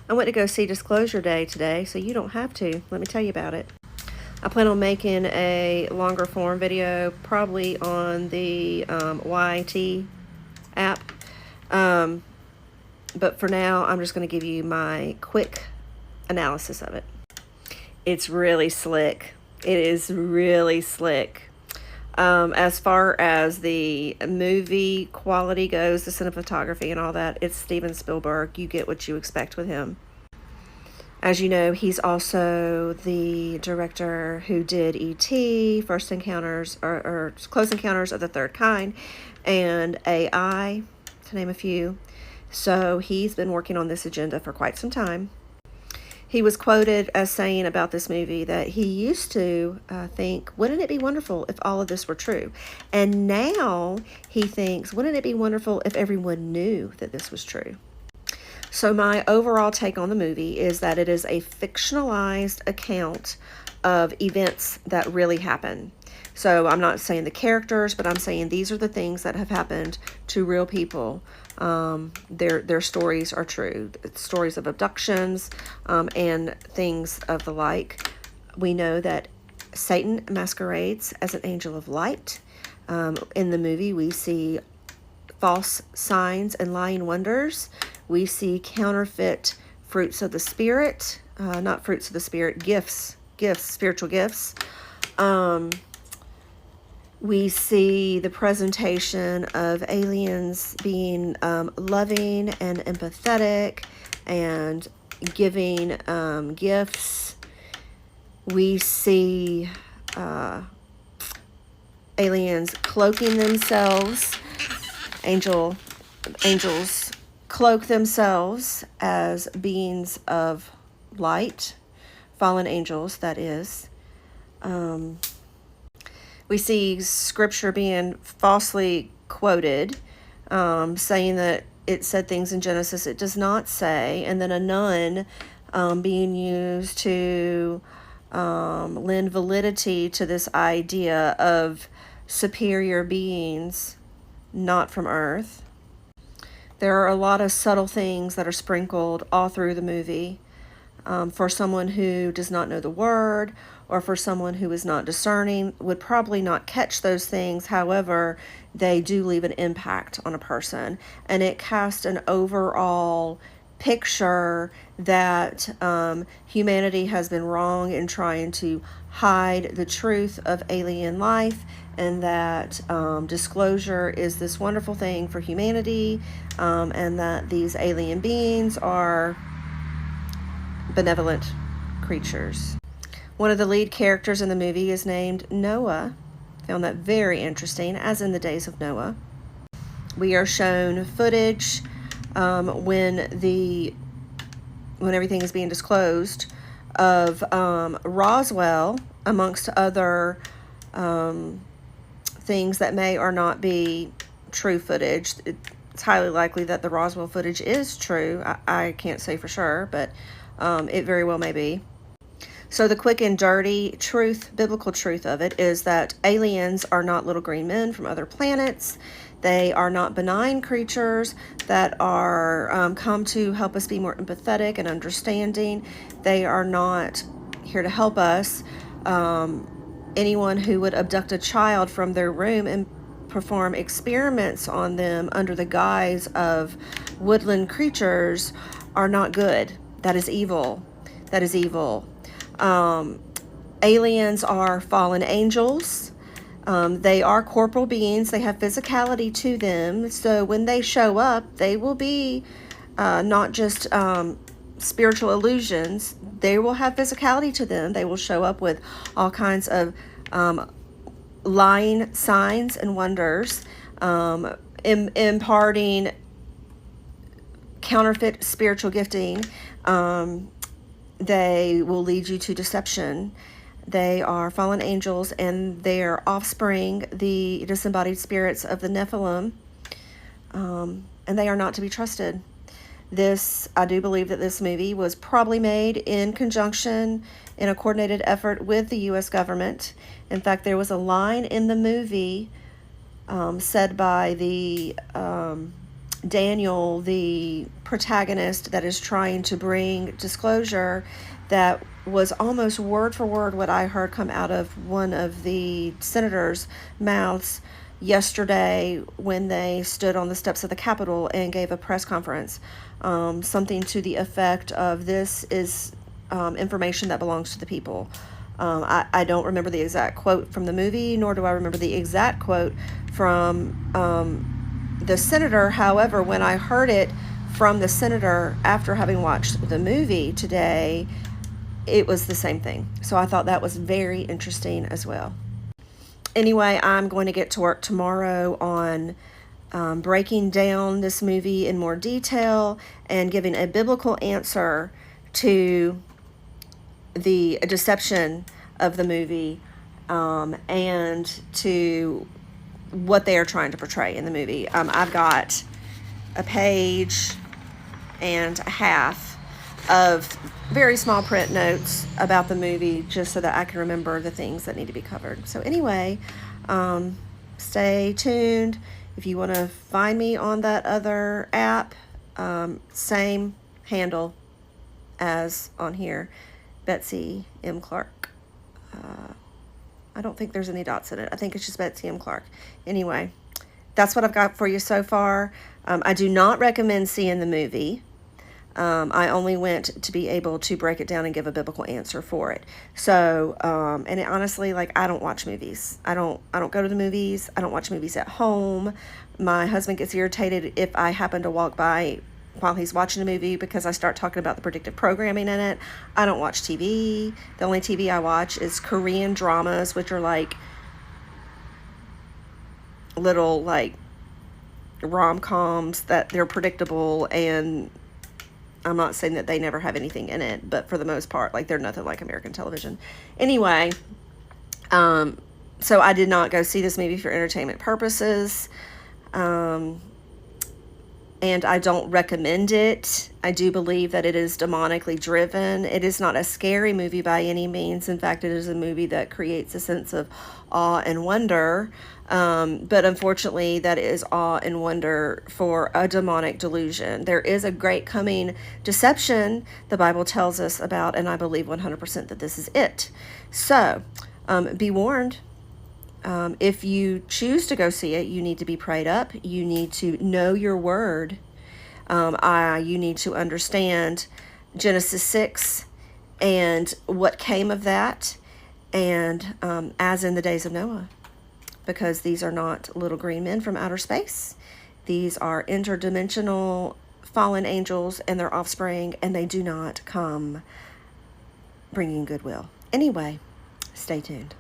I went to go see Disclosure Day today, so you don't have to. Let me tell you about it. I plan on making a longer form video, probably on the YT app. But for now, I'm just going to give you my quick analysis of it. It's really slick. It is really slick. As far as the movie quality goes, the cinematography and all that, it's Steven Spielberg. You get what you expect with him. As you know, he's also the director who did E.T., First Encounters, or Close Encounters of the Third Kind, and AI, to name a few. So he's been working on this agenda for quite some time. He was quoted as saying about this movie that he used to think, wouldn't it be wonderful if all of this were true? And now he thinks, wouldn't it be wonderful if everyone knew that this was true? So my overall take on the movie is that it is a fictionalized account of events that really happen. So I'm not saying the characters, but I'm saying these are the things that have happened to real people. Their stories are true. It's stories of abductions and things of the like. We know that Satan masquerades as an angel of light. In the movie, we see false signs and lying wonders. We see counterfeit fruits of the Spirit, not fruits of the Spirit, gifts, spiritual gifts. We see the presentation of aliens being loving and empathetic and giving gifts. We see aliens cloaking themselves. Angels cloak themselves as beings of light, fallen angels, that is. We see scripture being falsely quoted, saying that it said things in Genesis it does not say, and then a nun being used to lend validity to this idea of superior beings not from Earth. There are a lot of subtle things that are sprinkled all through the movie. For someone who does not know the word, or for someone who is not discerning, would probably not catch those things. However, they do leave an impact on a person, and it casts an overall picture that humanity has been wrong in trying to hide the truth of alien life, and that disclosure is this wonderful thing for humanity, and that these alien beings are benevolent creatures. One of the lead characters in the movie is named Noah. Found that very interesting, as in the days of Noah. We are shown footage when everything is being disclosed of Roswell, amongst other things that may or not be true footage. It's highly likely that the Roswell footage is true. I can't say for sure, but it very well may be. So the quick and dirty truth, biblical truth of it, is that aliens are not little green men from other planets. They are not benign creatures that are come to help us be more empathetic and understanding. They are not here to help us. Anyone who would abduct a child from their room and perform experiments on them under the guise of woodland creatures are not good. That is evil. That is evil. Aliens are fallen angels. They are corporal beings. They have physicality to them. So when they show up, they will be not just spiritual illusions. They will have physicality to them. They will show up with all kinds of lying signs and wonders, imparting counterfeit spiritual gifting. They will lead you to deception. They are fallen angels, and their offspring, the disembodied spirits of the Nephilim, and they are not to be trusted. I do believe that this movie was probably made in conjunction, in a coordinated effort with the U.S. government. In fact, there was a line in the movie said by the Daniel, the protagonist that is trying to bring disclosure that was almost word for word what I heard come out of one of the senators' mouths yesterday when they stood on the steps of the Capitol and gave a press conference. Something to the effect of, this is information that belongs to the people. I don't remember the exact quote from the movie, nor do I remember the exact quote from the senator. However, when I heard it from the senator after having watched the movie today, it was the same thing. So I thought that was very interesting as well. Anyway, I'm going to get to work tomorrow on breaking down this movie in more detail and giving a biblical answer to the deception of the movie, and to what they are trying to portray in the movie. I've got a page and a half of very small print notes about the movie, just so that I can remember the things that need to be covered. So anyway, stay tuned. If you want to find me on that other app, same handle as on here, Betsy M. Clark. I don't think there's any dots in it. I think it's just Betsy M. Clark. Anyway, that's what I've got for you so far. I do not recommend seeing the movie. I only went to be able to break it down and give a biblical answer for it. So, and honestly, like, I don't watch movies. I don't go to the movies. I don't watch movies at home. My husband gets irritated if I happen to walk by while he's watching a movie because I start talking about the predictive programming in it. I don't watch TV. The only TV I watch is Korean dramas, which are like little like rom-coms that they're predictable, and I'm not saying that they never have anything in it, but for the most part, like, they're nothing like American television. Anyway, so I did not go see this movie for entertainment purposes. And I don't recommend it. I do believe that it is demonically driven. It is not a scary movie by any means. In fact, it is a movie that creates a sense of awe and wonder. But unfortunately, that is awe and wonder for a demonic delusion. There is a great coming deception the Bible tells us about, and I believe 100% that this is it. So, be warned. If you choose to go see it, you need to be prayed up. You need to know your word. You need to understand Genesis 6 and what came of that, and as in the days of Noah, because these are not little green men from outer space. These are interdimensional fallen angels and their offspring, and they do not come bringing goodwill. Anyway, stay tuned.